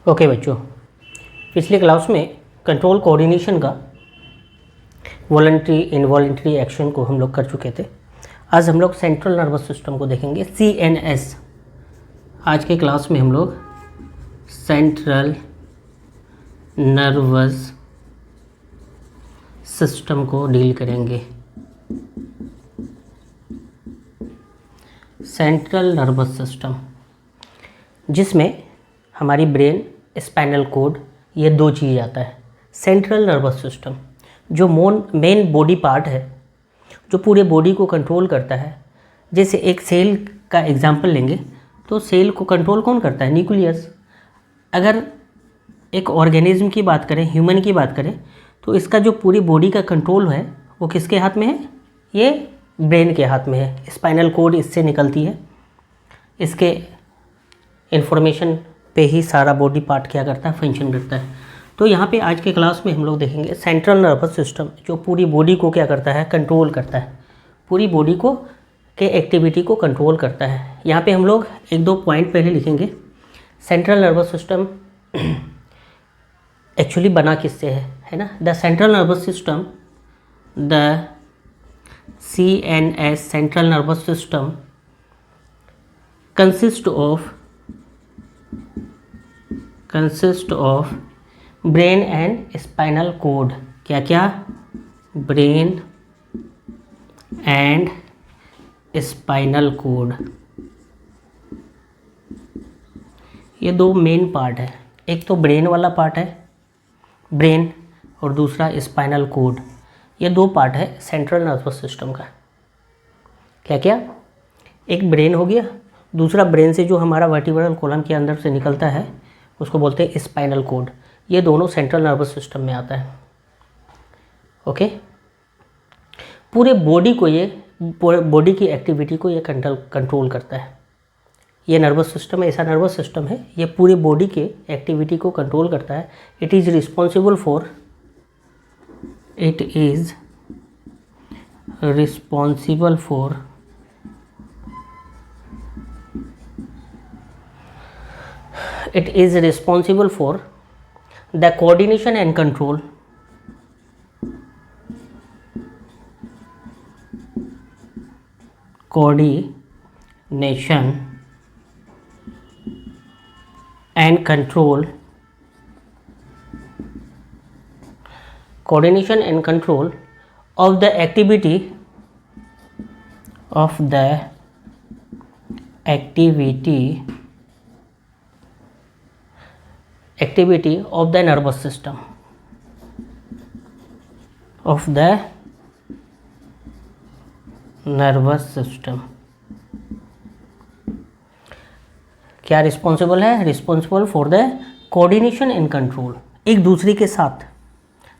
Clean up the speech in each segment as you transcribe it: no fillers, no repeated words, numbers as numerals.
Okay बच्चों, पिछले class में कंट्रोल कोऑर्डिनेशन का वॉलंटरी इनवॉलंटरी एक्शन को हम लोग कर चुके थे। आज हम लोग सेंट्रल नर्वस सिस्टम को देखेंगे, CNS। आज के क्लास में हम लोग सेंट्रल नर्वस सिस्टम को डील करेंगे। सेंट्रल नर्वस सिस्टम जिसमें हमारी ब्रेन, स्पाइनल कोड, ये दो चीज़ आता है। सेंट्रल नर्वस सिस्टम जो मेन बॉडी पार्ट है, जो पूरे बॉडी को कंट्रोल करता है। जैसे एक सेल का एग्जांपल लेंगे तो सेल को कंट्रोल कौन करता है? न्यूक्लियस। अगर एक ऑर्गेनिज्म की बात करें, ह्यूमन की बात करें, तो इसका जो पूरी बॉडी का कंट्रोल है वो किसके हाथ में है? ये ब्रेन के हाथ में है। स्पाइनल कोड इससे निकलती है, इसके इंफॉर्मेशन पे ही सारा बॉडी पार्ट क्या करता है? फंक्शन करता है। तो यहाँ पे आज के क्लास में हम लोग देखेंगे सेंट्रल नर्वस सिस्टम जो पूरी बॉडी को क्या करता है? कंट्रोल करता है। पूरी बॉडी को के एक्टिविटी को कंट्रोल करता है। यहाँ पे हम लोग एक दो पॉइंट पहले लिखेंगे। सेंट्रल नर्वस सिस्टम एक्चुअली बना किससे है ना? The central nervous system, the CNS central nervous system consist of brain and spinal cord. क्या क्या? ब्रेन एंड स्पाइनल कोड, ये दो मेन पार्ट है। एक तो ब्रेन वाला पार्ट है, ब्रेन, और दूसरा स्पाइनल कोड। ये दो पार्ट है सेंट्रल नर्वस सिस्टम का। क्या क्या? एक ब्रेन हो गया, दूसरा ब्रेन से जो हमारा वर्टिब्रल कॉलम के अंदर से निकलता है उसको बोलते हैं स्पाइनल कोड। ये दोनों सेंट्रल नर्वस सिस्टम में आता है। ओके, पूरे बॉडी को ये बॉडी की एक्टिविटी को ये कंट्रोल करता है। ये नर्वस सिस्टम ऐसा नर्वस सिस्टम है, ये पूरे बॉडी के एक्टिविटी को कंट्रोल करता है। It is responsible for the coordination and control of the activity of the nervous system, क्या रिस्पॉन्सिबल है? Responsible for the coordination and control, एक दूसरे के साथ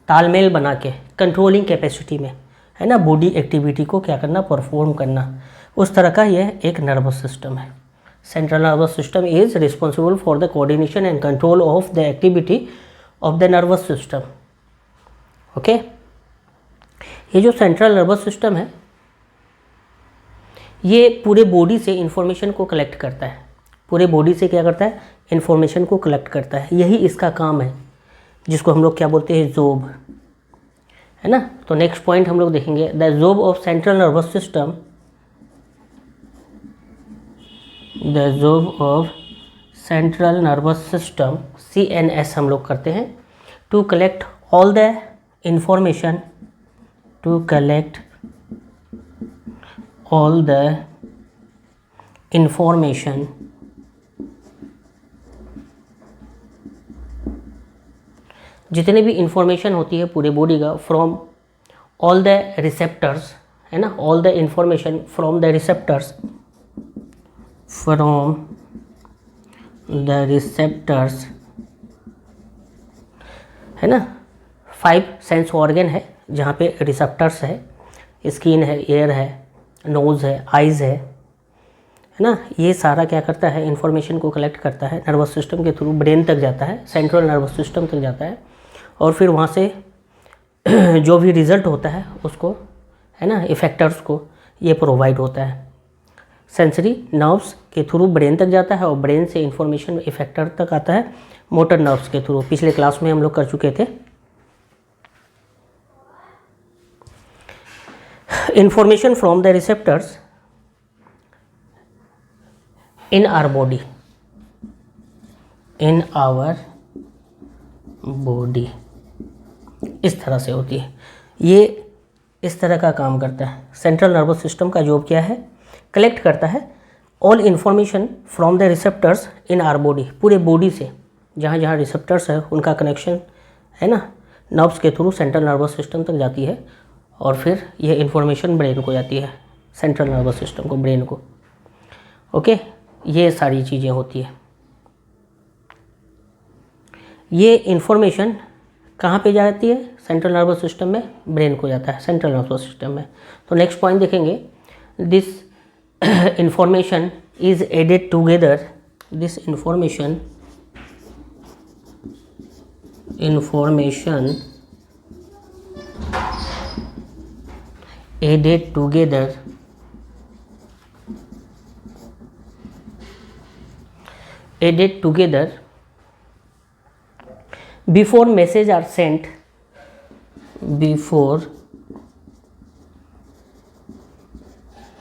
तालमेल बना के कंट्रोलिंग कैपेसिटी में, है ना, बॉडी एक्टिविटी को क्या करना? परफॉर्म करना। उस तरह का यह एक नर्वस सिस्टम है। Central nervous system is responsible for the coordination and control of the activity of the nervous system. Okay, ये जो सेंट्रल नर्वस सिस्टम है ये पूरे बॉडी से इंफॉर्मेशन को कलेक्ट करता है। पूरे बॉडी से क्या करता है? इंफॉर्मेशन को कलेक्ट करता है। यही इसका काम है, जिसको हम लोग क्या बोलते हैं? जोब, है ना। तो नेक्स्ट पॉइंट हम लोग देखेंगे, the job of central nervous system, the job of central nervous system CNS हम लोग करते हैं to collect all the information, जितने भी इंफॉर्मेशन होती है पूरे बॉडी का, फ्रॉम ऑल द रिसेप्टर्स, है ना, all the information from the receptors, है ना। 5 सेंस ऑर्गन है जहाँ पे रिसेप्टर्स है, स्किन है, एयर है, नोज़ है, आइज़ है ना। ये सारा क्या करता है? इंफॉर्मेशन को कलेक्ट करता है, नर्वस सिस्टम के थ्रू ब्रेन तक जाता है, सेंट्रल नर्वस सिस्टम तक जाता है, और फिर वहाँ से जो भी रिज़ल्ट होता है उसको, है ना, इफेक्टर्स को ये प्रोवाइड होता है। सेंसरी नर्व्स के थ्रू ब्रेन तक जाता है और ब्रेन से इंफॉर्मेशन इफेक्टर तक आता है मोटर नर्व्स के थ्रू। पिछले क्लास में हम लोग कर चुके थे। Information from the receptors in our body, in our body इस तरह से होती है। ये इस तरह का काम करता है। सेंट्रल नर्वस सिस्टम का जॉब क्या है? कलेक्ट करता है all information from the receptors in our body, पूरे बॉडी से जहाँ जहाँ रिसेप्टर्स है उनका कनेक्शन है ना, नर्व्स के थ्रू सेंट्रल नर्वस सिस्टम तक जाती है और फिर ये इन्फॉर्मेशन ब्रेन को जाती है, सेंट्रल नर्वस सिस्टम को, ब्रेन को। ओके, ये सारी चीज़ें होती है। ये इन्फॉर्मेशन कहाँ पे जाती है? सेंट्रल नर्वस सिस्टम में, ब्रेन को जाता है सेंट्रल नर्वस सिस्टम में। तो नेक्स्ट पॉइंट देखेंगे, this information is added together, this information added together before messages are sent, before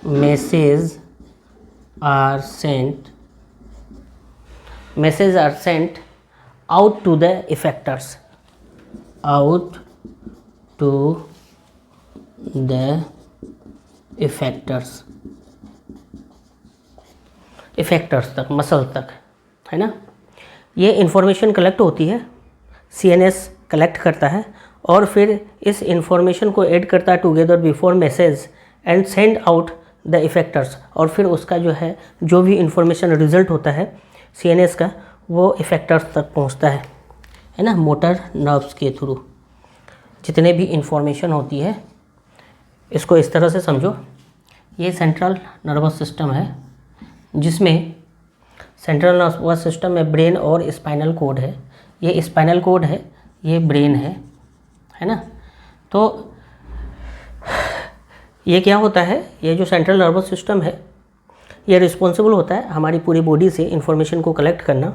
messages are sent out to the effectors, out to the effectors, effectors तक, muscle तक, है ना। ये information collect होती है, CNS collect करता है और फिर इस इंफॉर्मेशन को ऐड करता है together before message and send out the effectors, और फिर उसका जो है जो भी इंफॉर्मेशन रिजल्ट होता है सीएनएस का वो इफेक्टर्स तक पहुंचता है ना, मोटर नर्व्स के थ्रू। जितने भी इंफॉर्मेशन होती है इसको इस तरह से समझो, ये सेंट्रल नर्वस सिस्टम है जिसमें सेंट्रल नर्वस सिस्टम में ब्रेन और स्पाइनल कोड है। ये स्पाइनल कोड है, ये ब्रेन है ना। तो ये क्या होता है, ये जो सेंट्रल नर्वस सिस्टम है ये रिस्पॉन्सिबल होता है हमारी पूरी बॉडी से इंफॉर्मेशन को कलेक्ट करना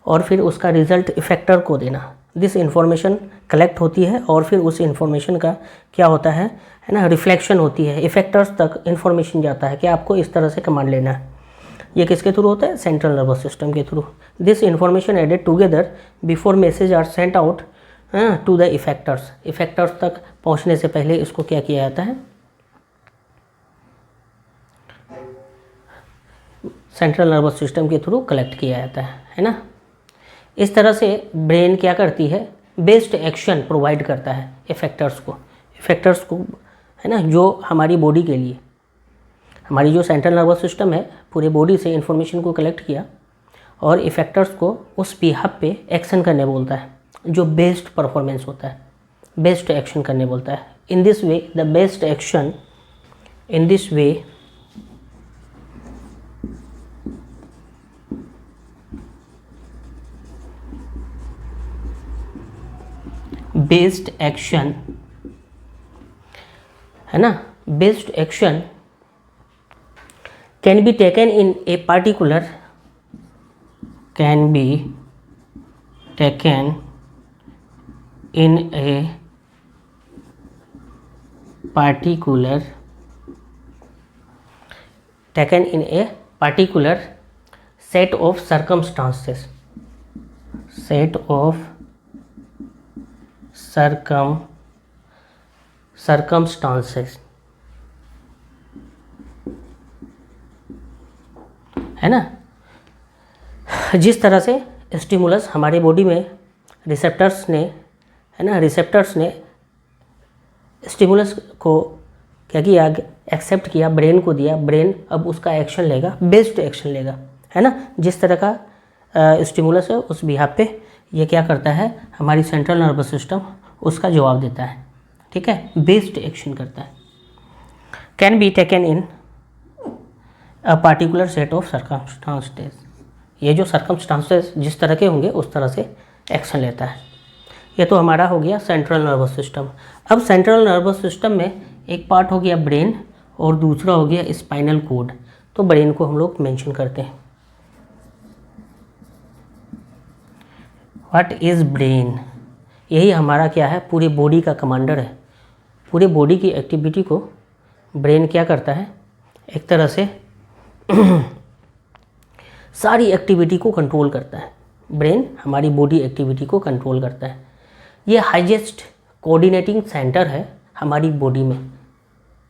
और फिर उसका रिजल्ट इफेक्टर को देना। दिस इंफॉर्मेशन कलेक्ट होती है और फिर उस इंफॉर्मेशन का क्या होता है ना, रिफ्लेक्शन होती है, इफेक्टर्स तक इंफॉर्मेशन जाता है कि आपको इस तरह से कमांड लेना है। ये किसके थ्रू होता है? सेंट्रल नर्वस सिस्टम के through. This information added together before message are sent out to the effectors, effectors तक पहुंचने से पहले इसको क्या किया जाता है? सेंट्रल नर्वस सिस्टम के थ्रू कलेक्ट किया जाता है ना। इस तरह से ब्रेन क्या करती है? बेस्ट एक्शन प्रोवाइड करता है इफेक्टर्स को है ना, जो हमारी बॉडी के लिए, हमारी जो सेंट्रल नर्वस सिस्टम है पूरे बॉडी से इंफॉर्मेशन को कलेक्ट किया और इफेक्टर्स को उस बिहाफ पे एक्शन करने बोलता है जो बेस्ट परफॉर्मेंस होता है, बेस्ट एक्शन करने बोलता है। In this way the best action, in this way best action है ना, best action can be taken in a particular, can be taken in a particular, taken in a particular set of circumstances, set of circumstances, है ना। जिस तरह से stimulus हमारी body में receptors ने, है ना, रिसेप्टर्स ने स्टिमुलस को क्या किया? एक्सेप्ट किया, ब्रेन को दिया, ब्रेन अब उसका एक्शन लेगा, बेस्ट एक्शन लेगा, है ना। जिस तरह का स्टिमुलस है उस बिहाफ पे ये क्या करता है? हमारी सेंट्रल नर्वस सिस्टम उसका जवाब देता है, ठीक है, बेस्ट एक्शन करता है। Can be taken in a particular set of circumstances, ये जो सर्कमस्टांसेस जिस तरह के होंगे उस तरह से एक्शन लेता है। ये तो हमारा हो गया सेंट्रल नर्वस सिस्टम। अब सेंट्रल नर्वस सिस्टम में एक पार्ट हो गया ब्रेन और दूसरा हो गया स्पाइनल कोड। तो ब्रेन को हम लोग मेंशन करते हैं। What is brain? यही हमारा क्या है, पूरी बॉडी का कमांडर है। पूरी बॉडी की एक्टिविटी को ब्रेन क्या करता है, एक तरह से सारी एक्टिविटी को कंट्रोल करता है। ब्रेन हमारी बॉडी एक्टिविटी को कंट्रोल करता है। ये हाईएस्ट कोऑर्डिनेटिंग सेंटर है हमारी बॉडी में।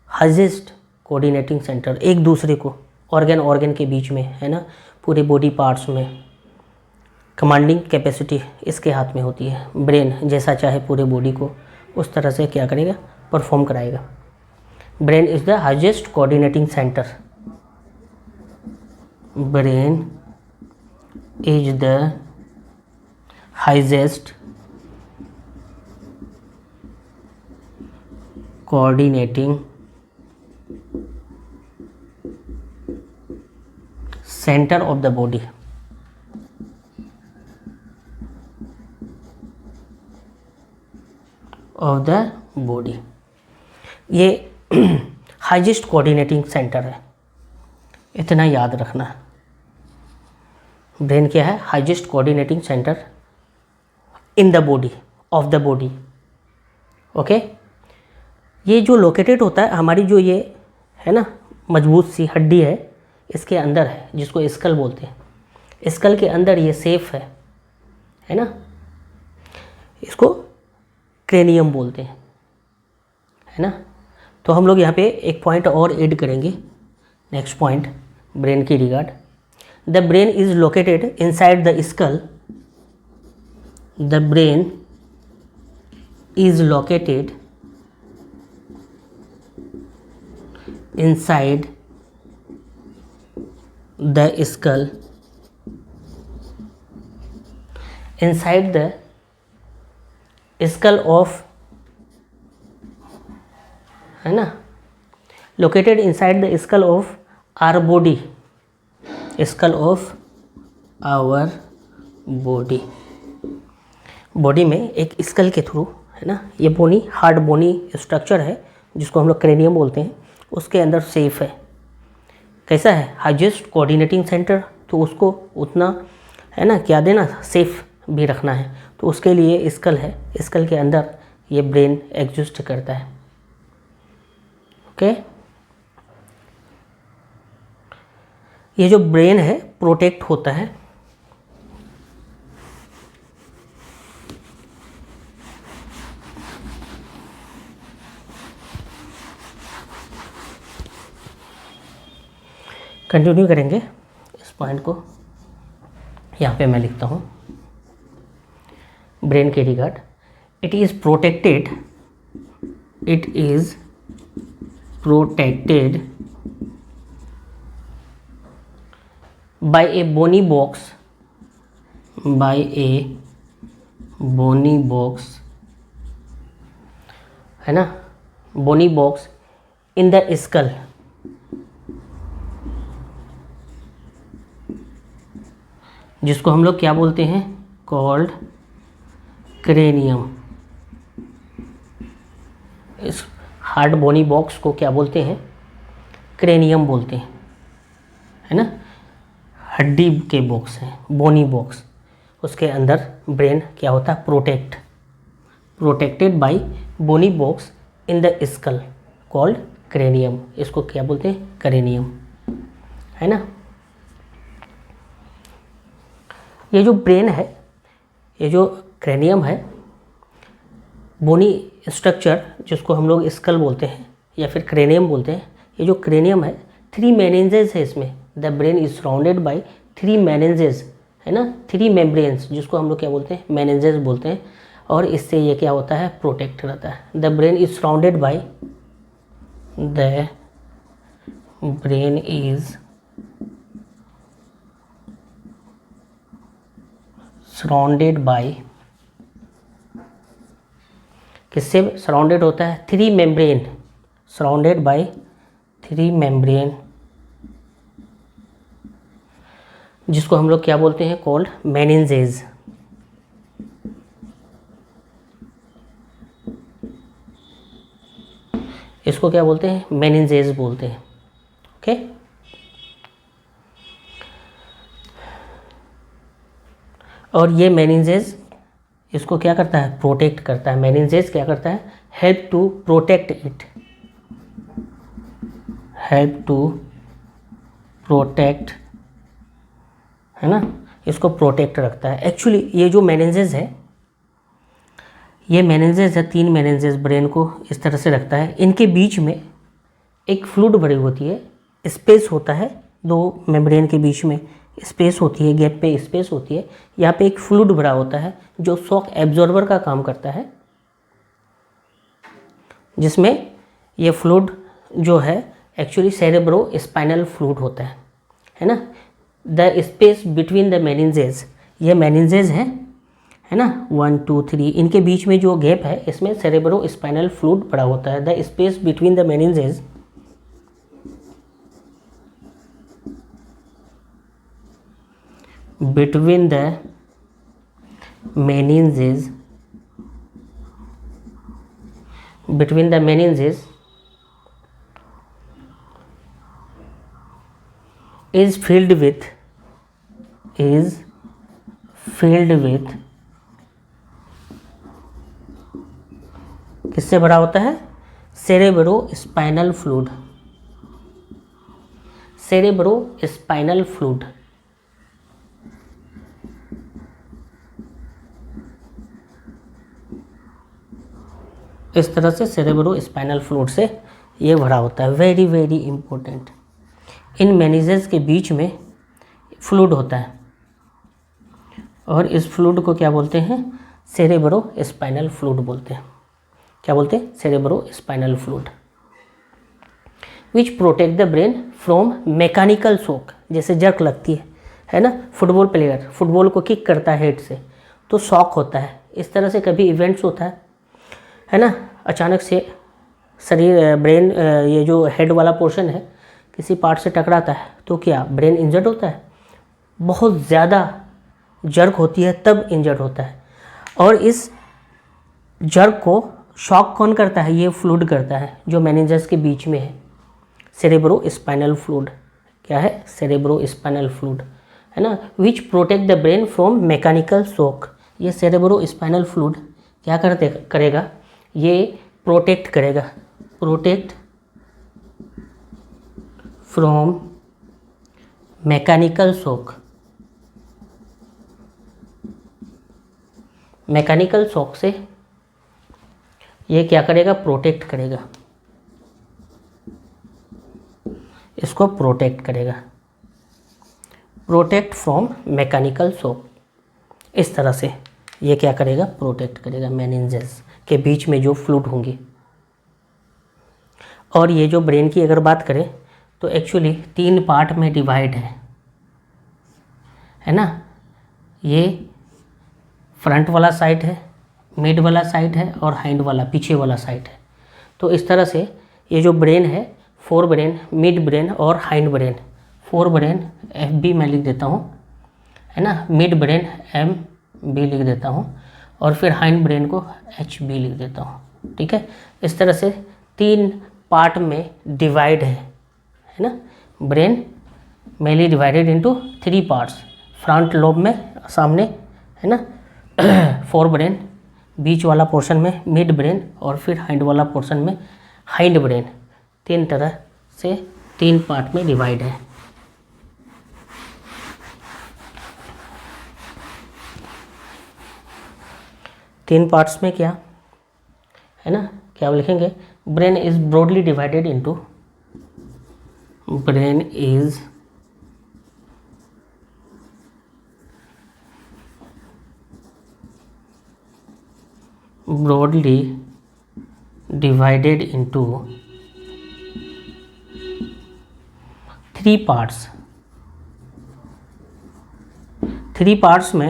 हाईएस्ट कोऑर्डिनेटिंग सेंटर, एक दूसरे को ऑर्गन के बीच में, है ना, पूरे बॉडी पार्ट्स में कमांडिंग कैपेसिटी इसके हाथ में होती है। ब्रेन जैसा चाहे पूरे बॉडी को उस तरह से क्या करेगा, परफॉर्म कराएगा। Brain is the highest coordinating centre. Brain is the highest coordinating centre of the body. Of the body, ये हाईएस्ट कोऑर्डिनेटिंग सेंटर है, इतना याद रखना। ब्रेन क्या है, highest coordinating centre in the body, of the body. Okay, ये जो located होता है हमारी जो ये है ना मजबूत सी हड्डी है, इसके अंदर है, जिसको स्कल बोलते हैं। स्कल के अंदर ये सेफ है ना, इसको क्रेनियम बोलते हैं, है ना। तो हम लोग यहाँ पे एक पॉइंट और ऐड करेंगे, नेक्स्ट पॉइंट ब्रेन की regard. The brain is located inside the skull. The brain is located inside the skull, inside the skull of, है ना, located inside the skull of our body, skull of our body। Body में एक school के through, है ना, ये बोनी hard bony structure है जिसको हम लोग क्रेनियम बोलते हैं, उसके अंदर सेफ है। कैसा है, हाईएस्ट कोऑर्डिनेटिंग सेंटर, तो उसको उतना, है ना, क्या देना, सेफ भी रखना है। तो उसके लिए स्कल है, स्कल के अंदर ये ब्रेन एग्जिस्ट करता है। ओके, ये जो ब्रेन है प्रोटेक्ट होता है कंटिन्यू करेंगे इस पॉइंट को। यहाँ पे मैं लिखता हूँ ब्रेन के regard, it is protected, it is protected by a bony box, by a bony box, है ना, bony box in the skull, जिसको हम लोग क्या बोलते हैं, कॉल्ड क्रेनियम। इस हार्ड बोनी बॉक्स को क्या बोलते हैं, क्रेनियम बोलते हैं, है ना। हड्डी के बॉक्स हैं, बोनी बॉक्स, उसके अंदर ब्रेन क्या होता है, protected by bony box in the skull called cranium. इसको क्या बोलते हैं, क्रेनियम, है ना। ये जो ब्रेन है, ये जो क्रेनियम है, बोनी स्ट्रक्चर जिसको हम लोग स्कल बोलते हैं या फिर क्रेनियम बोलते हैं, ये जो क्रेनियम है 3 मेनिंजेस है इसमें। The brain is surrounded by 3 meninges, है ना, 3 मेम्ब्रेन्स, जिसको हम लोग क्या बोलते हैं, मेनिंजेस बोलते हैं। और इससे ये क्या होता है, प्रोटेक्ट रहता है। The brain is surrounded by, the brain is surrounded by, किससे सराउंडेड होता है, 3 मेम्ब्रेन, सराउंडेड बाय 3 मेम्ब्रेन, जिसको हम लोग क्या बोलते हैं, कॉल्ड मेनिंजेस। इसको क्या बोलते हैं, मेनिंजेस बोलते हैं। ओके, और ये मेनिंजेस इसको क्या करता है, प्रोटेक्ट करता है। मेनिंजेस क्या करता है, help to protect it, help to protect, है ना, इसको प्रोटेक्ट रखता है। एक्चुअली ये जो मेनिंजेस है, ये मेनिंजेस है, 3 मेनिंजेस ब्रेन को इस तरह से रखता है। इनके बीच में एक फ्लूइड भरी होती है, स्पेस होता है, 2 मेम्ब्रेन के बीच में स्पेस होती है, गैप पे स्पेस होती है। यहाँ पे एक फ्लूइड भरा होता है जो शॉक एब्जॉर्बर का काम करता है, जिसमें ये फ्लूइड जो है एक्चुअली सेरेब्रो स्पाइनल फ्लूइड होता है ना। The space between the meninges, ये मेनिंजेस है ना, 1 2 3, इनके बीच में जो गैप है इसमें सेरेब्रो स्पाइनल फ्लूइड पड़ा होता है। The space between the meninges between the meninges is filled with किससे भरा होता है, cerebro spinal fluid, cerebro spinal fluid. इस तरह से सेरेब्रो स्पाइनल फ्लूइड से ये भरा होता है। वेरी वेरी इंपॉर्टेंट, इन मेनिंजेस के बीच में फ्लूइड होता है और इस फ्लूइड को क्या बोलते हैं, सेरेब्रो स्पाइनल फ्लूइड बोलते हैं। क्या बोलते हैं, cerebro spinal fluid. Which protect the brain from mechanical shock, जैसे जर्क लगती है ना, फुटबॉल प्लेयर फुटबॉल को किक करता है हेड से तो शॉक होता है। इस तरह से कभी इवेंट्स होता है ना, अचानक से शरीर ब्रेन ये जो हेड वाला पोर्शन है किसी पार्ट से टकराता है तो क्या ब्रेन इंजर्ड होता है, बहुत ज़्यादा जर्क होती है तब इंजर्ड होता है। और इस जर्क को शॉक कौन करता है, ये फ्लूइड करता है जो मेनिंजेस के बीच में है, सेरेब्रो स्पाइनल फ्लूइड। क्या है, सेरेब्रो स्पाइनल फ्लूइड, है ना। विच protect the brain from mechanical shock, ये सेरेब्रो स्पाइनल फ्लूइड क्या करेगा, ये प्रोटेक्ट करेगा, protect from mechanical shock, mechanical shock से ये क्या करेगा, प्रोटेक्ट करेगा, इसको प्रोटेक्ट करेगा, प्रोटेक्ट फ्रॉम मैकेनिकल शॉक। इस तरह से ये क्या करेगा, प्रोटेक्ट करेगा मेनिंजेस के बीच में जो फ्लूइड होंगी। और ये जो ब्रेन की अगर बात करें तो एक्चुअली 3 पार्ट में डिवाइड है ना। ये फ्रंट वाला साइड है, मिड वाला साइड है और हाइंड वाला पीछे वाला साइड है। तो इस तरह से ये जो ब्रेन है, फोर ब्रेन, मिड ब्रेन और hind brain. Fore brain FB मैं लिख देता हूँ, है ना, मिड ब्रेन MB लिख देता हूँ और फिर हाइंड ब्रेन को HB लिख देता हूँ। ठीक है, इस तरह से 3 पार्ट में डिवाइड है ना। Brain mainly divided into 3 parts, front lobe में सामने, है ना, फोर ब्रेन, बीच वाला पोर्शन में मिड ब्रेन और फिर हाइंड वाला पोर्शन में हाइंड ब्रेन। 3 तरह से 3 पार्ट में डिवाइड है। तीन पार्ट्स में क्या है ना, क्या लिखेंगे, brain is broadly divided into, brain is broadly divided into 3 parts। 3 parts में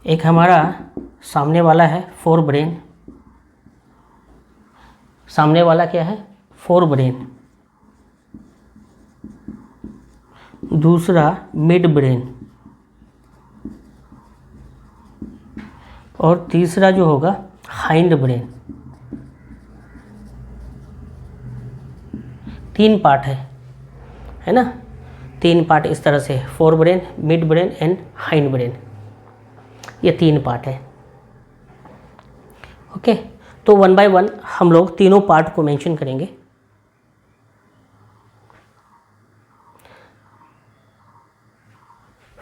एक हमारा सामने वाला है फोर ब्रेन, सामने वाला क्या है, फोर ब्रेन। दूसरा मिड ब्रेन और तीसरा जो होगा हाइंड ब्रेन। 3 पार्ट है ना, 3 पार्ट इस तरह से, fore brain, mid brain and hind brain. ये 3 पार्ट है। ओके, तो 1 बाय 1 हम लोग तीनों पार्ट को मेंशन करेंगे।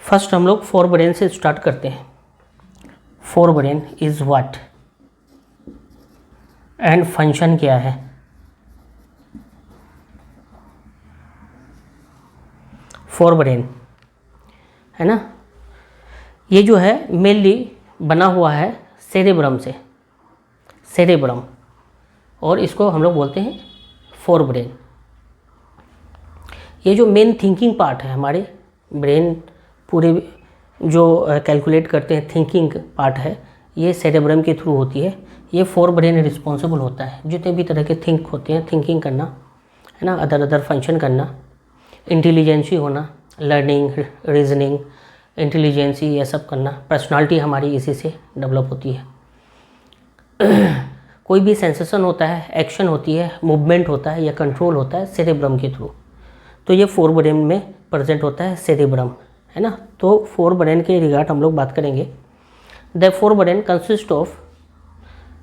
फर्स्ट हम लोग फोर ब्रेन से स्टार्ट करते हैं। Fore brain is what and function क्या है? फोर ब्रेन है ना, ये जो है मेनली बना हुआ है सेरेब्रम से, सेरेब्रम, और इसको हम लोग बोलते हैं फोर ब्रेन। ये जो मेन थिंकिंग पार्ट है हमारे ब्रेन, पूरे जो कैलकुलेट करते हैं थिंकिंग पार्ट है, ये सेरेब्रम के थ्रू होती है। ये फोर ब्रेन रिस्पॉन्सिबल होता है जितने भी तरह के थिंक होते हैं, थिंकिंग करना है ना, अदर फंक्शन करना, इंटेलिजेंसी होना, लर्निंग, रीजनिंग, इंटेलिजेंसी, ये सब करना। पर्सनालिटी हमारी इसी से डेवलप होती है। कोई भी सेंसेशन होता है, एक्शन होती है, मूवमेंट होता है या कंट्रोल होता है सेरेब्रम के थ्रू, तो ये फोर ब्रेन में प्रेजेंट होता है सेरेब्रम, है ना। तो फोर ब्रेन के रिगार्ड हम लोग बात करेंगे। The fore brain consist of,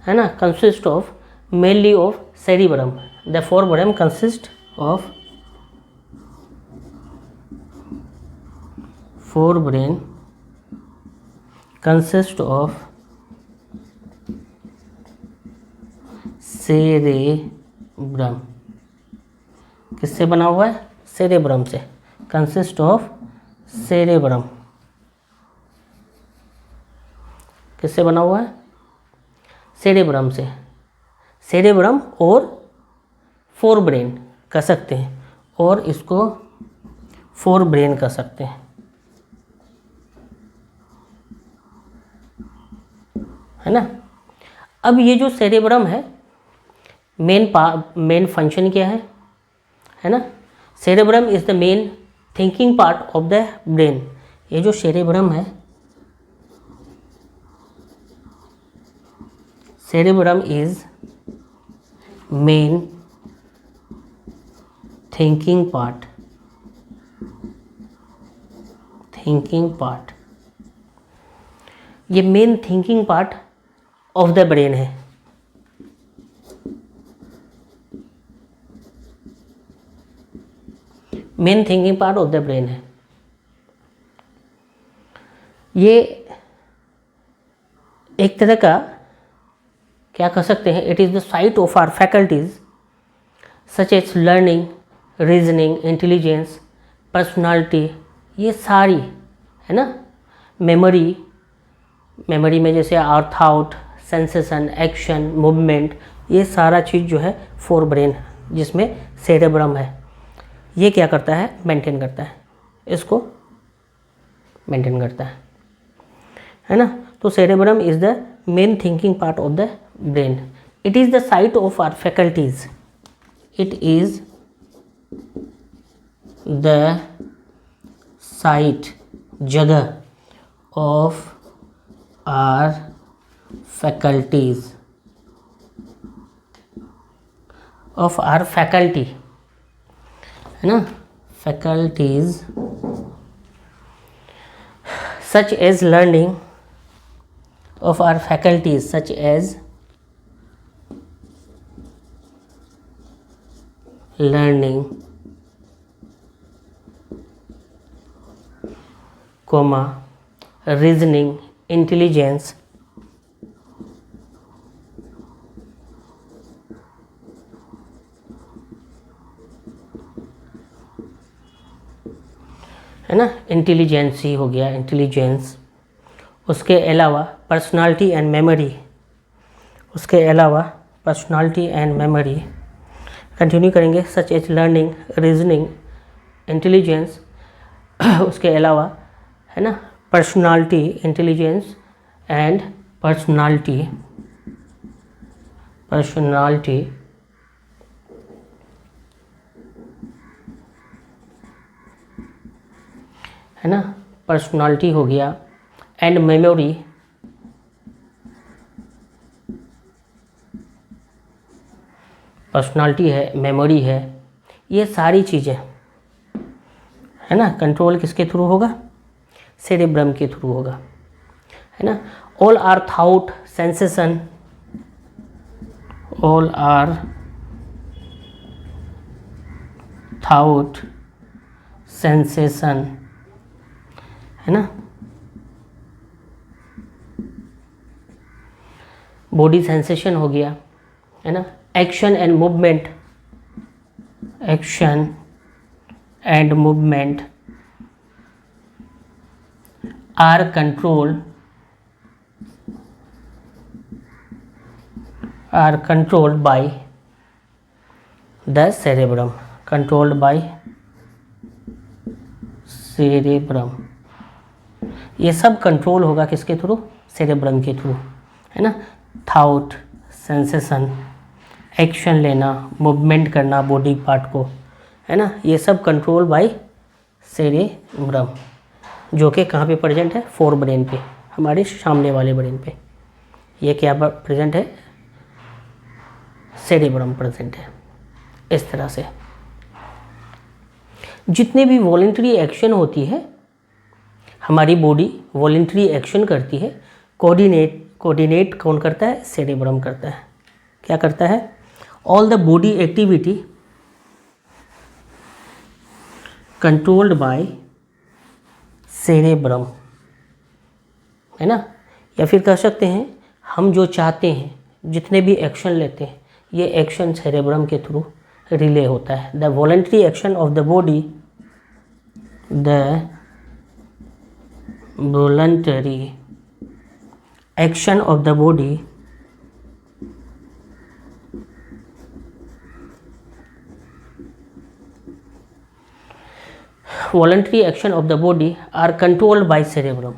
है ना, consist of mainly of cerebrum. The fore brain consist of, fore brain consist of cerebrum. किससे बना हुआ है? सेरेब्रम से। कंसिस्ट ऑफ सेरेब्रम, किससे बना हुआ है? सेरेब्रम से। सेरेब्रम और फोर ब्रेन कह सकते हैं, और इसको फोर ब्रेन कह सकते हैं, है ना। अब ये जो सेरेब्रम है, मेन फंक्शन क्या है ना। Cerebrum is the main thinking part of the brain. ये जो सेरेब्रम है, cerebrum is main thinking part, thinking part, ये main thinking part of the brain है। Main thinking part of the brain है। ये एक तरह का क्या कह सकते हैं, it is the site of our faculties such as learning, reasoning, intelligence, personality, ये सारी, है ना। मेमोरी, मेमोरी में जैसे our thought, sensation, action, movement, ये सारा चीज़ जो है फोर ब्रेन जिसमें सेरेब्रम है, ये क्या करता है? मेंटेन करता है, इसको मेंटेन करता है ना। तो cerebrum is the main thinking part of the brain. It is the site of our faculties, it is the site, जगह, of our faculties, of our faculty, है ना, faculties such as learning, of our faculties such as learning, reasoning, intelligence, है ना, intelligence हो गया, intelligence. उसके अलावा personality and memory, उसके अलावा पर्सनालिटी एंड मेमोरी कंटिन्यू करेंगे, such as learning, reasoning, intelligence. उसके अलावा, है ना, personality, intelligence and personality, personality, है ना, पर्सनालिटी हो गया, एंड मेमोरी, पर्सनालिटी है, मेमोरी है, ये सारी चीज़ें, है ना, कंट्रोल किसके थ्रू होगा? सेरेब्रम के थ्रू होगा, है ना। All our thought sensation, all our thought sensation, है ना। बॉडी सेंसेशन हो गया, है ना। Action and movement, action and movement are controlled by the cerebrum, controlled by cerebrum. ये सब कंट्रोल होगा किसके थ्रू? सेरेब्रम के थ्रू, है ना। थाउट, सेंसेशन, एक्शन लेना, मूवमेंट करना बॉडी पार्ट को, है ना, ये सब कंट्रोल बाय सेरेब्रम, जो कि कहाँ पे प्रेजेंट है? फोर ब्रेन पे, हमारे सामने वाले ब्रेन पे। ये क्या प्रेजेंट है? सेरेब्रम प्रेजेंट है। इस तरह से जितने भी वॉलेंटरी एक्शन होती है, हमारी बॉडी वॉलेंटरी एक्शन करती है, कोऑर्डिनेट कौन करता है? सेरेब्रम करता है। क्या करता है? All the body activity controlled by cerebrum, है ना। या फिर कह सकते हैं हम जो चाहते हैं, जितने भी एक्शन लेते हैं, ये एक्शन सेरेब्रम के थ्रू रिले होता है। The voluntary action of the body, the voluntary action of the body voluntary action of the body are controlled by cerebrum,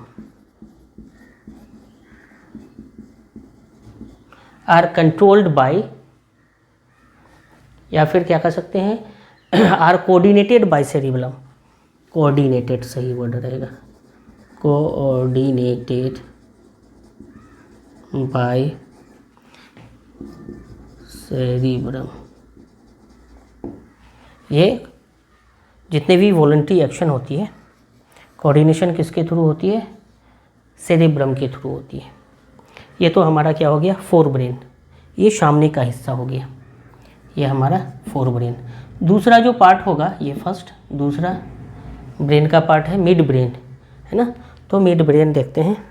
are controlled by, या फिर क्या कह सकते हैं are coordinated by cerebrum, coordinated सही word रहेगा, कोऑर्डिनेटेड बाय सेरेब्रम। ये जितने भी वॉलंटरी एक्शन होती है, कोऑर्डिनेशन किसके थ्रू होती है? सेरेब्रम के थ्रू होती है। ये तो हमारा क्या हो गया? Fore brain. ये सामने का हिस्सा हो गया, ये हमारा फोर ब्रेन। दूसरा जो पार्ट होगा, ये फर्स्ट, दूसरा ब्रेन का पार्ट है मिड ब्रेन, है ना। तो मिड ब्रेन देखते हैं।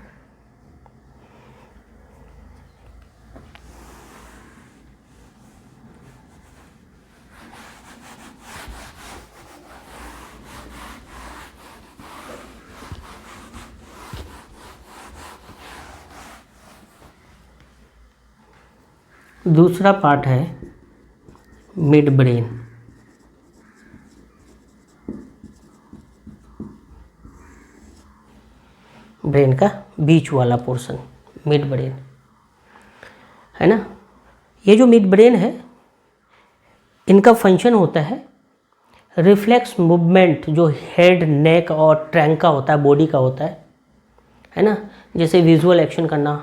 दूसरा पार्ट है मिड ब्रेन, ब्रेन का बीच वाला पोर्शन, मिड ब्रेन, है ना। ये जो मिड ब्रेन है, इनका फंक्शन होता है रिफ्लेक्स मूवमेंट, जो हेड, नेक और ट्रंक का होता है, बॉडी का होता है ना। जैसे विजुअल एक्शन करना,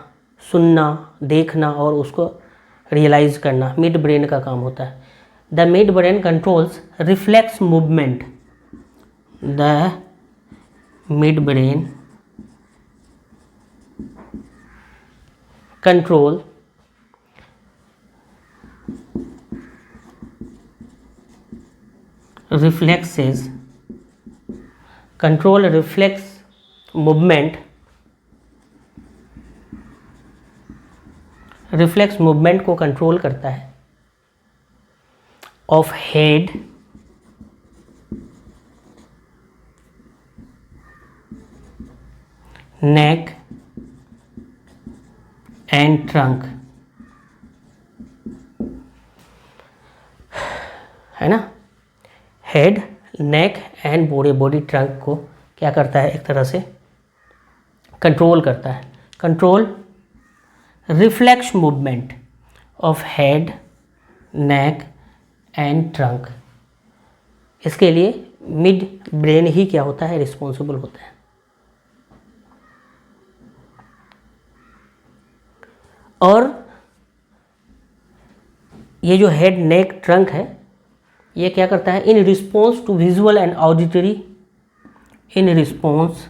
सुनना, देखना और उसको रियलाइज करना, मिड ब्रेन का काम होता है। The mid brain controls reflex movement, the mid brain control reflexes, control reflex movement, reflex movement को कंट्रोल करता है of head, neck and trunk, है ना। Head, neck and body trunk को क्या करता है? एक तरह से कंट्रोल करता है। Control reflex movement of head, neck and trunk. इसके लिए मिड ब्रेन ही क्या होता है? रिस्पॉन्सिबल होता है। और ये जो हेड, नेक, ट्रंक है, ये क्या करता है? In response to visual and auditory, in response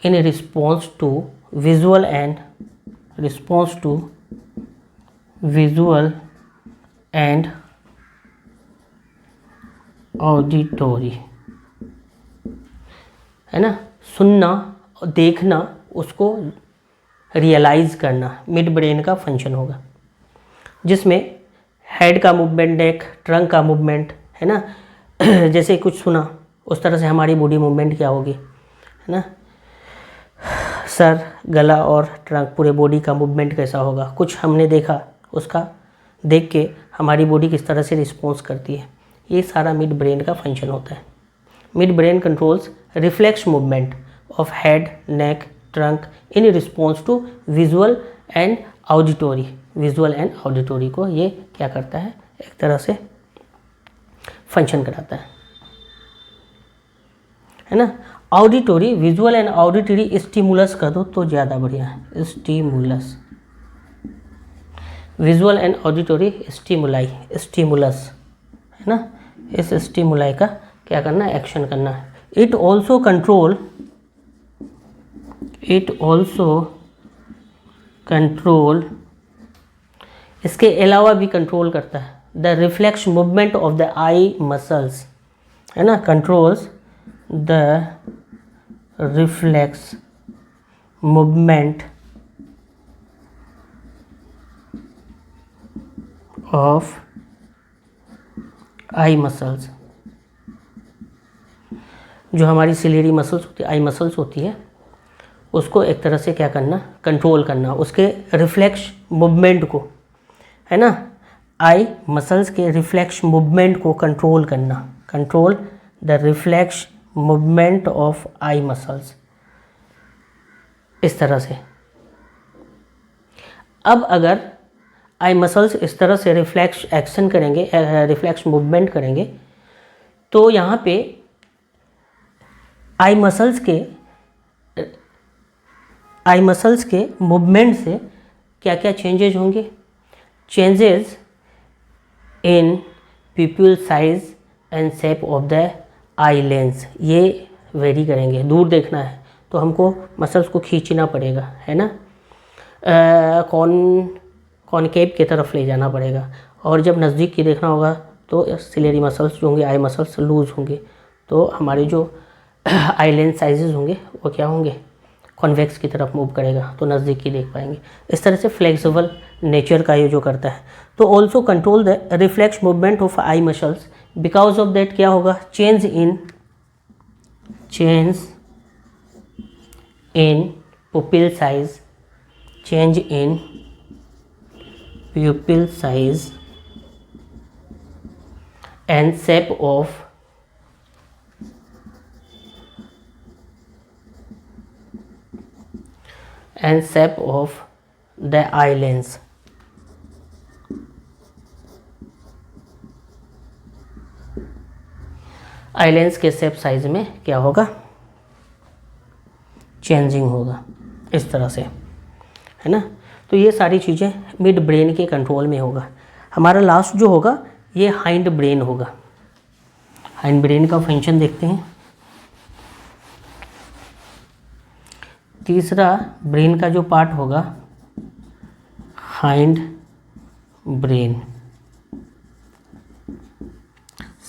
in response to visual and auditory, है ना, सुनना और देखना, उसको रियलाइज़ करना मिड ब्रेन का फंक्शन होगा, जिसमें हेड का मूवमेंट, नेक, ट्रंक का मूवमेंट, है ना, जैसे कुछ सुना उस तरह से हमारी बॉडी मूवमेंट क्या होगी, है ना, सर, गला और ट्रंक, पूरे बॉडी का मूवमेंट कैसा होगा, कुछ हमने देखा, उसका देख के हमारी बॉडी किस तरह से रिस्पॉन्स करती है, ये सारा मिड ब्रेन का फंक्शन होता है। Mid brain controls reflex movement of head, neck, trunk in response to visual and auditory को ये क्या करता है, एक तरह से फंक्शन कराता है ना। Auditory, visual and auditory stimulus कर दो तो ज़्यादा बढ़िया है, stimulus, visual and auditory stimulus, है ना, इस स्टिमुलाई का क्या करना है, एक्शन करना है। इट ऑल्सो कंट्रोल, इसके अलावा भी कंट्रोल करता है the reflex movement of the eye muscles, है ना, controls the reflex movement of eye muscles, जो हमारी सिलेरी मसल्स होती है, आई मसल्स होती है, उसको एक तरह से क्या करना, कंट्रोल करना, उसके रिफ्लेक्स मूवमेंट को, है ना, आई मसल्स के रिफ्लेक्स मूवमेंट को कंट्रोल करना, control the reflex movement of eye muscles, इस तरह से। अब अगर आई मसल्स इस तरह से रिफ्लेक्स एक्शन करेंगे, रिफ्लेक्स मूवमेंट करेंगे, तो यहाँ पे आई मसल्स के मूवमेंट से क्या क्या चेंजेज होंगे, changes in pupil size and shape of the eye lens, ये वेरी करेंगे। दूर देखना है तो हमको मसल्स को खींचना पड़ेगा, है ना, कॉनकेव की तरफ ले जाना पड़ेगा, और जब नज़दीक की देखना होगा तो सिलेरी मसल्स जो होंगे, आई मसल्स लूज़ होंगे, तो हमारे जो आई लेंस साइजेस होंगे वो क्या होंगे, कॉन्वेक्स की तरफ मूव करेगा, तो नज़दीक की देख पाएंगे। इस तरह से फ्लेक्सिबल नेचर का ये जो करता है। तो also control the reflex movement of eye muscles, because of that क्या होगा, change in pupil size, change in pupil size and shape of the eye lens, eye lens के शेप साइज में क्या होगा, चेंजिंग होगा, इस तरह से, है ना। तो ये सारी चीज़ें मिड ब्रेन के कंट्रोल में होगा। हमारा लास्ट जो होगा ये हाइंड ब्रेन होगा। हाइंड ब्रेन का फंक्शन देखते हैं। तीसरा ब्रेन का जो पार्ट होगा हाइंड ब्रेन,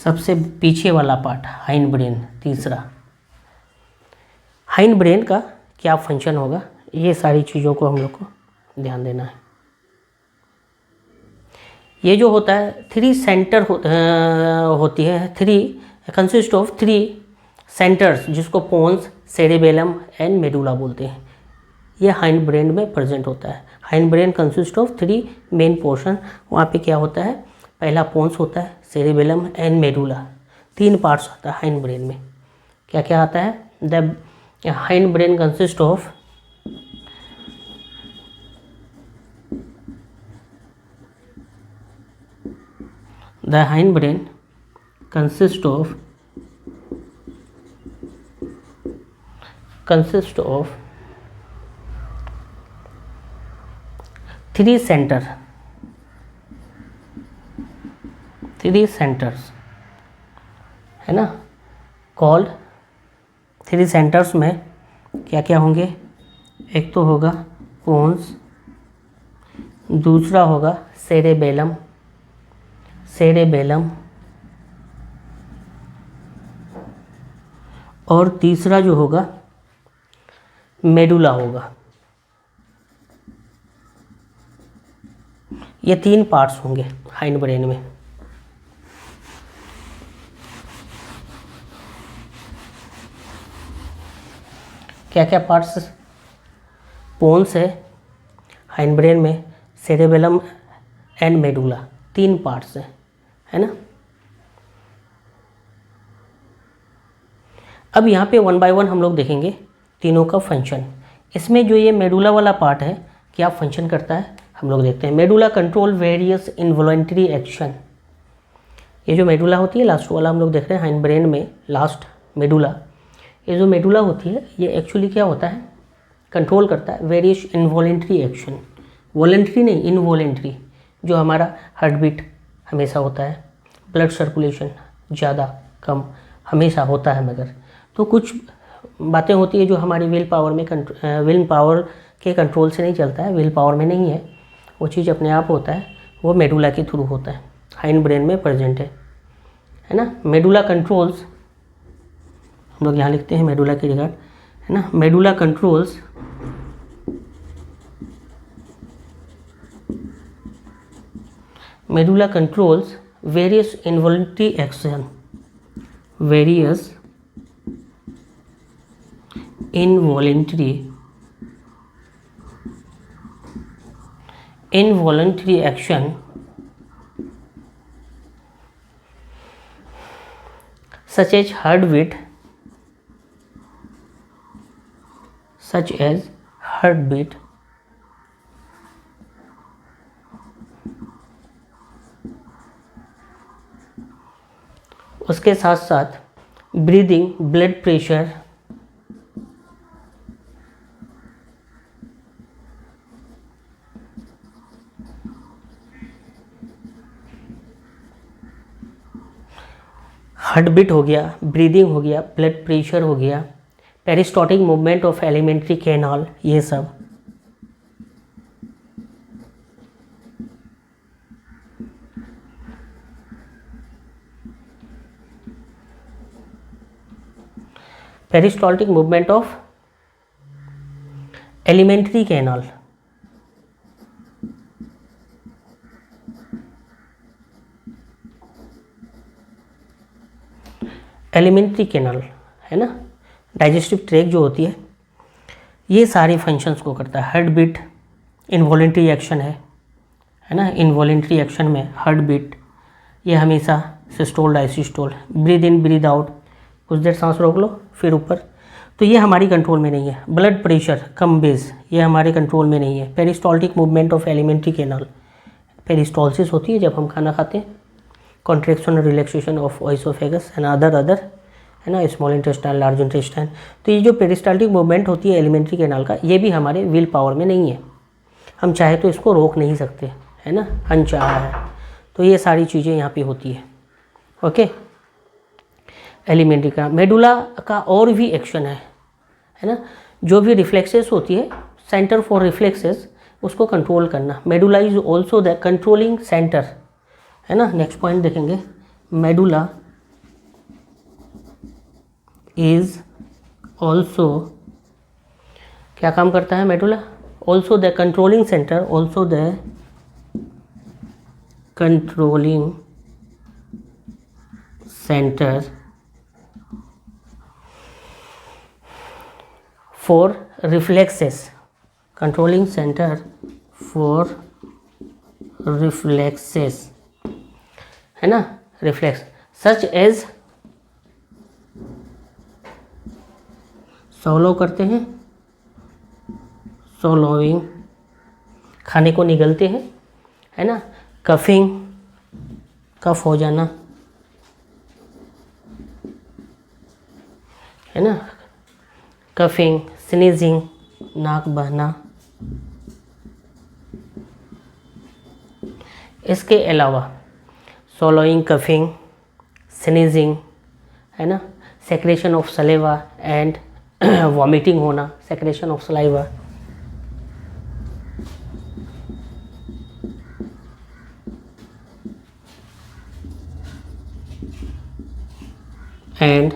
सबसे पीछे वाला पार्ट हाइंड ब्रेन, तीसरा। हाइंड ब्रेन का क्या फंक्शन होगा, ये सारी चीज़ों को हम लोग को ध्यान देना है। ये जो होता है थ्री सेंटर होती है, three consist of three centres, जिसको पोन्स, सेरेबेलम एंड मेडुला बोलते हैं। ये हाइंड ब्रेन में प्रेजेंट होता है। Hind brain consist of three main portion. वहाँ पे क्या होता है, पहला पोन्स होता है, सेरेबेलम एंड मेडुला, तीन पार्ट्स होता है हाइंड ब्रेन में। क्या क्या आता है, the hind brain consist of the hind brain consists of three centers, है ना, कॉल्ड थ्री सेंटर्स में क्या क्या होंगे? एक तो होगा पोन्स, दूसरा होगा सेरेबेलम, और तीसरा जो होगा मेडुला होगा। ये 3 पार्ट्स होंगे हाइंड ब्रेन में। क्या क्या पार्ट्स? पोन्स है हाइंड ब्रेन में, सेरेबेलम एंड मेडुला, 3 पार्ट्स हैं, है ना। अब यहाँ पे 1 बाय 1 हम लोग देखेंगे तीनों का फंक्शन। इसमें जो ये मेडुला वाला पार्ट है क्या फंक्शन करता है हम लोग देखते हैं। Medulla control various involuntary action. ये जो मेडुला होती है, लास्ट वाला हम लोग देख रहे हैं हाइंड ब्रेन में, लास्ट मेडुला, ये जो मेडुला होती है ये एक्चुअली क्या होता है, कंट्रोल करता है वेरियस इनवॉलेंट्री एक्शन। वॉलेंट्री नहीं, इनवॉलेंट्री, जो हमारा हार्ट बीट हमेशा होता है, ब्लड सर्कुलेशन ज़्यादा कम हमेशा होता है, मगर तो कुछ बातें होती है जो हमारी विल पावर के कंट्रोल से नहीं चलता है, विल पावर में नहीं है, वो चीज़ अपने आप होता है, वो मेडुला के थ्रू होता है, हाइंड ब्रेन में प्रेजेंट है ना। मेडुला कंट्रोल्स, हम लोग यहाँ लिखते हैं मेडुला के रिगार्ड, है ना। Medulla controls various involuntary action, various involuntary action such as heartbeat, उसके साथ साथ breathing, blood pressure, heart beat हो गया, ब्रीदिंग हो गया, ब्लड प्रेशर हो गया, peristaltic movement of alimentary canal, ये सब। Peristaltic movement of alimentary canal, alimentary canal है ना, डाइजेस्टिव ट्रैक जो होती है, ये सारे फंक्शंस को करता है। हार्ट बीट इनवॉलेंट्री एक्शन है ना, इनवॉलेंट्री एक्शन में हार्ट बीट ये हमेशा systole diastole, breathe in breathe out, कुछ देर सांस रोक लो फिर ऊपर, तो ये हमारी कंट्रोल में नहीं है। ब्लड प्रेशर कम बेस, ये हमारे कंट्रोल में नहीं है। पेरिस्टॉल्टिक मूवमेंट ऑफ एलिमेंट्री कैनाल, पेरिस्टॉल्सिस होती है जब हम खाना खाते हैं, कॉन्ट्रैक्शन और relaxation of oesophagus and other है ना, स्मॉल इंटेस्टाइन, लार्ज इंटेस्टाइन। तो ये जो पेरिस्टाल्टिक मूवमेंट होती है एलिमेंट्री कैनाल का, ये भी हमारे विल पावर में नहीं है, हम चाहे तो इसको रोक नहीं सकते, है ना, अनचाहा है। तो ये सारी चीज़ें यहाँ पे होती है। ओके, एलिमेंट्री का मेडुला का और भी एक्शन है ना, जो भी रिफ्लेक्सेस होती है, सेंटर फॉर रिफ्लेक्सेस, उसको कंट्रोल करना। Medulla is also the controlling centre, है ना। नेक्स्ट पॉइंट देखेंगे, मेडुला इज ऑल्सो, क्या काम करता है medulla? Also the controlling centre, also the controlling centre for reflexes, controlling centre for reflexes, है ना, रिफ्लेक्स सच एज, सोलो करते हैं, सोलोइंग, खाने को निगलते हैं, है ना, कफिंग, कफ हो जाना, है ना, कफिंग, स्नीजिंग, नाक बहना। इसके अलावा सोलोइंग, कफिंग, स्नीजिंग, है ना, secretion of saliva and vomiting होना, secretion of saliva, and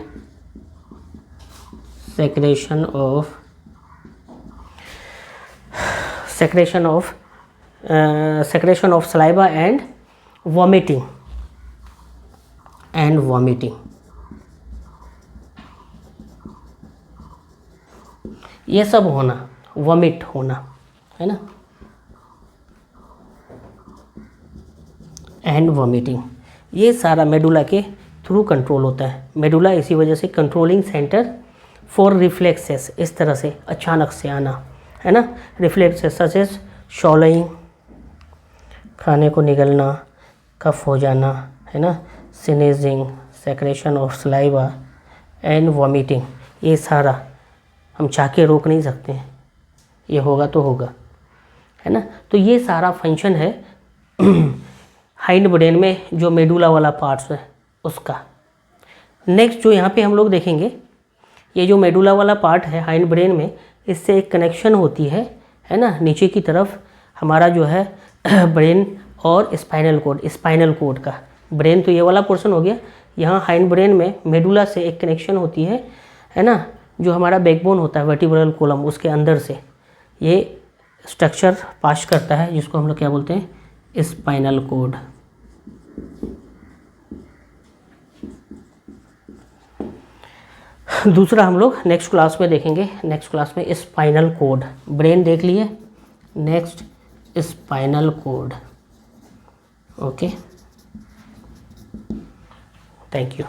secretion of saliva and vomiting ये सब होना, वॉमिट होना, है ना, एंड वॉमिटिंग, ये सारा मेडुला के थ्रू कंट्रोल होता है। मेडुला इसी वजह से कंट्रोलिंग सेंटर फॉर रिफ्लेक्सेस, इस तरह से अचानक से आना, है ना, रिफ्लेक्सेस सच एज शॉलोइंग, खाने को निगलना, कफ हो जाना, है ना, sneezing, secretion of saliva and vomiting, ये सारा हम चाह के रोक नहीं सकते हैं, ये होगा तो होगा, है ना। तो ये सारा फंक्शन है हाइंड ब्रेन में, जो मेडुला वाला पार्ट्स है उसका। नेक्स्ट जो यहाँ पे हम लोग देखेंगे, ये जो मेडुला वाला पार्ट है हाइंड ब्रेन में, इससे एक कनेक्शन होती है ना, नीचे की तरफ हमारा जो है ब्रेन और स्पाइनल कोड का। ब्रेन तो ये वाला पोर्शन हो गया, यहाँ हाइंड ब्रेन में मेडुला से एक कनेक्शन होती है ना, जो हमारा बैकबोन होता है वर्टिब्रल कॉलम, उसके अंदर से ये स्ट्रक्चर पास करता है, जिसको हम लोग क्या बोलते हैं, स्पाइनल कोड। दूसरा हम लोग नेक्स्ट क्लास में देखेंगे, नेक्स्ट क्लास में स्पाइनल कोड। ब्रेन देख लिए, next spinal cord. Okay, thank you.